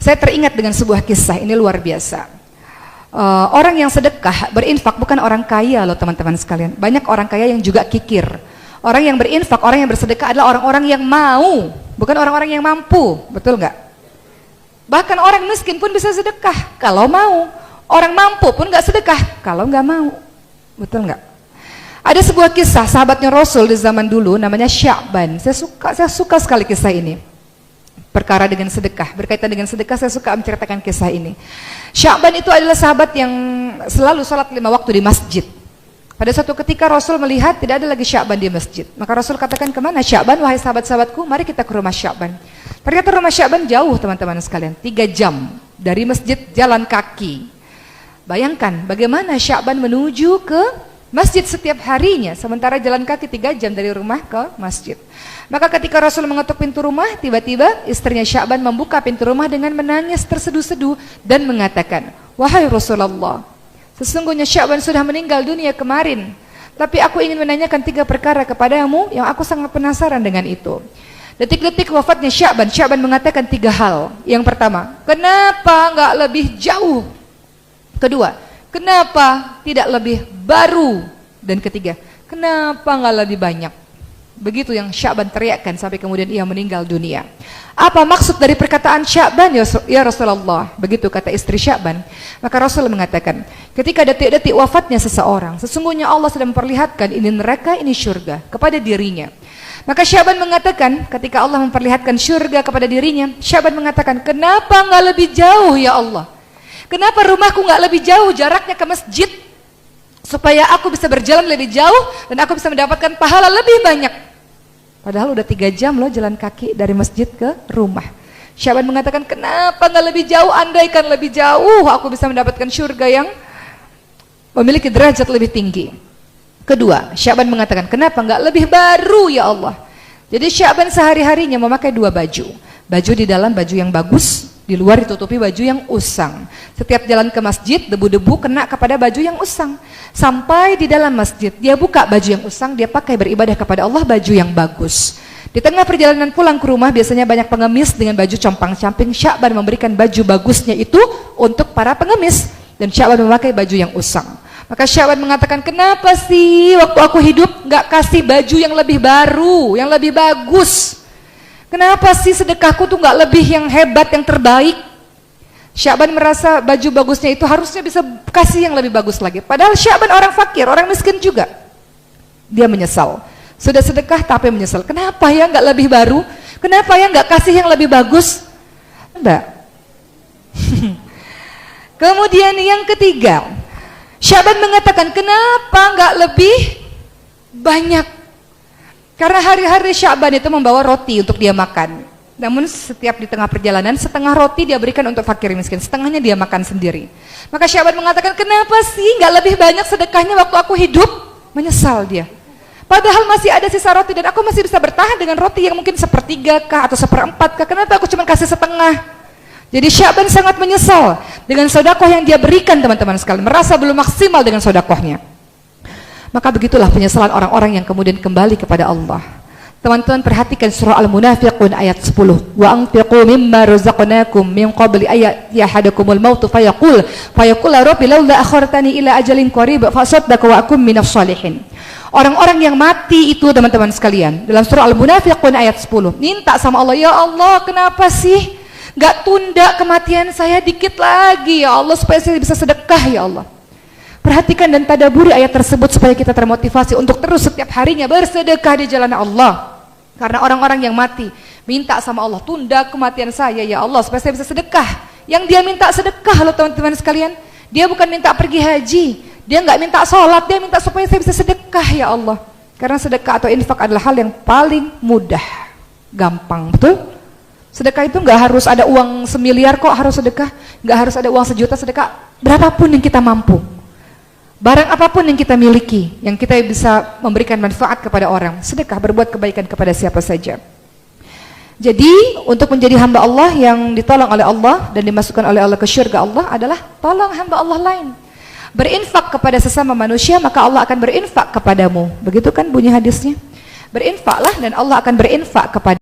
Saya teringat dengan sebuah kisah, ini luar biasa. Orang yang sedekah, berinfak bukan orang kaya loh teman-teman sekalian. Banyak orang kaya yang juga kikir. Orang yang berinfak, orang yang bersedekah adalah orang-orang yang mau, bukan orang-orang yang mampu. Betul nggak? Bahkan orang miskin pun bisa sedekah kalau mau. Orang mampu pun nggak sedekah kalau nggak mau. Betul nggak? Ada sebuah kisah sahabatnya Rasul di zaman dulu namanya Sya'ban. Saya suka sekali kisah ini. Perkara dengan sedekah, berkaitan dengan sedekah saya suka menceritakan kisah ini. Sya'ban itu adalah sahabat yang selalu sholat 5 waktu di masjid. Pada suatu ketika Rasul melihat tidak ada lagi Sya'ban di masjid. Maka Rasul katakan, kemana Sya'ban wahai sahabat-sahabatku, mari kita ke rumah Sya'ban. Ternyata rumah Sya'ban jauh teman-teman sekalian, 3 jam dari masjid jalan kaki. Bayangkan bagaimana Sya'ban menuju ke masjid setiap harinya, sementara jalan kaki 3 jam dari rumah ke masjid. Maka ketika Rasul mengetuk pintu rumah, tiba-tiba istrinya Sya'ban membuka pintu rumah dengan menangis terseduh-seduh dan mengatakan, wahai Rasulullah, sesungguhnya Sya'ban sudah meninggal dunia kemarin, tapi aku ingin menanyakan 3 perkara kepadamu yang aku sangat penasaran dengan itu. Detik-detik wafatnya Sya'ban, Sya'ban mengatakan 3 hal. Yang pertama, kenapa enggak lebih jauh? Kedua, kenapa tidak lebih baru? Dan ketiga, kenapa enggak lebih banyak? Begitu yang Sya'ban teriakkan sampai kemudian ia meninggal dunia. Apa maksud dari perkataan Sya'ban ya Rasulullah? Begitu kata istri Sya'ban. Maka Rasul mengatakan, ketika detik-detik wafatnya seseorang, sesungguhnya Allah sedang memperlihatkan ini neraka, ini syurga kepada dirinya. Maka Sya'ban mengatakan, ketika Allah memperlihatkan syurga kepada dirinya, Sya'ban mengatakan, kenapa enggak lebih jauh ya Allah? Kenapa rumahku enggak lebih jauh jaraknya ke masjid? Supaya aku bisa berjalan lebih jauh dan aku bisa mendapatkan pahala lebih banyak. Padahal udah 3 jam loh jalan kaki dari masjid ke rumah. Sya'ban mengatakan, kenapa nggak lebih jauh? Andaikan lebih jauh aku bisa mendapatkan surga yang memiliki derajat lebih tinggi. Kedua, Sya'ban mengatakan, kenapa nggak lebih baru ya Allah? Jadi Sya'ban sehari-harinya memakai 2 baju. Baju di dalam baju yang bagus, di luar ditutupi baju yang usang. Setiap jalan ke masjid, debu-debu kena kepada baju yang usang. Sampai di dalam masjid, dia buka baju yang usang, dia pakai beribadah kepada Allah baju yang bagus. Di tengah perjalanan pulang ke rumah, biasanya banyak pengemis dengan baju compang-camping. Sya'ban memberikan baju bagusnya itu untuk para pengemis. Dan Sya'ban memakai baju yang usang. Maka Sya'ban mengatakan, kenapa sih waktu aku hidup gak kasih baju yang lebih baru, yang lebih bagus? Kenapa sih sedekahku tuh gak lebih yang hebat, yang terbaik? Sya'ban merasa baju bagusnya itu harusnya bisa kasih yang lebih bagus lagi. Padahal Sya'ban orang fakir, orang miskin juga. Dia menyesal. Sudah sedekah tapi menyesal. Kenapa ya gak lebih baru? Kenapa ya gak kasih yang lebih bagus? Enggak. Kemudian yang ketiga, Sya'ban mengatakan, kenapa gak lebih banyak? Karena hari-hari Sya'ban itu membawa roti untuk dia makan. Namun setiap di tengah perjalanan, setengah roti dia berikan untuk fakir miskin, setengahnya dia makan sendiri. Maka Sya'ban mengatakan, kenapa sih gak lebih banyak sedekahnya waktu aku hidup? Menyesal dia. Padahal masih ada sisa roti dan aku masih bisa bertahan dengan roti yang mungkin 1/3 kah atau 1/4 kah? Kenapa aku cuma kasih setengah? Jadi Sya'ban sangat menyesal dengan sedekah yang dia berikan teman-teman sekalian, merasa belum maksimal dengan sedekahnya. Maka begitulah penyesalan orang-orang yang kemudian kembali kepada Allah. Teman-teman perhatikan surah Al-Munafiqun ayat 10. Wa anfiqu mimma razaqnakum min qabli ayat yahadakumul maut fayaqul rabbi laula akhartani ila ajalin qarib fa asaddaqu wa akum minas shalihin. Orang-orang yang mati itu teman-teman sekalian, dalam surah Al-Munafiqun ayat 10, minta sama Allah, ya Allah, kenapa sih gak tunda kematian saya dikit lagi ya Allah supaya saya bisa sedekah ya Allah. Perhatikan dan tadaburi ayat tersebut supaya kita termotivasi untuk terus setiap harinya bersedekah di jalan Allah. Karena orang-orang yang mati minta sama Allah, tunda kematian saya ya Allah supaya saya bisa sedekah. Yang dia minta sedekah loh teman-teman sekalian. Dia bukan minta pergi haji, dia nggak minta sholat, dia minta supaya saya bisa sedekah ya Allah. Karena sedekah atau infak adalah hal yang paling mudah, gampang, betul? Sedekah itu nggak harus ada uang 1 miliar kok harus sedekah, nggak harus ada uang 1 juta sedekah, berapapun yang kita mampu. Barang apapun yang kita miliki, yang kita bisa memberikan manfaat kepada orang, sedekah, berbuat kebaikan kepada siapa saja. Jadi untuk menjadi hamba Allah yang ditolong oleh Allah dan dimasukkan oleh Allah ke syurga Allah adalah tolong hamba Allah lain. Berinfak kepada sesama manusia, maka Allah akan berinfak kepadamu. Begitu kan bunyi hadisnya? Berinfaklah dan Allah akan berinfak kepada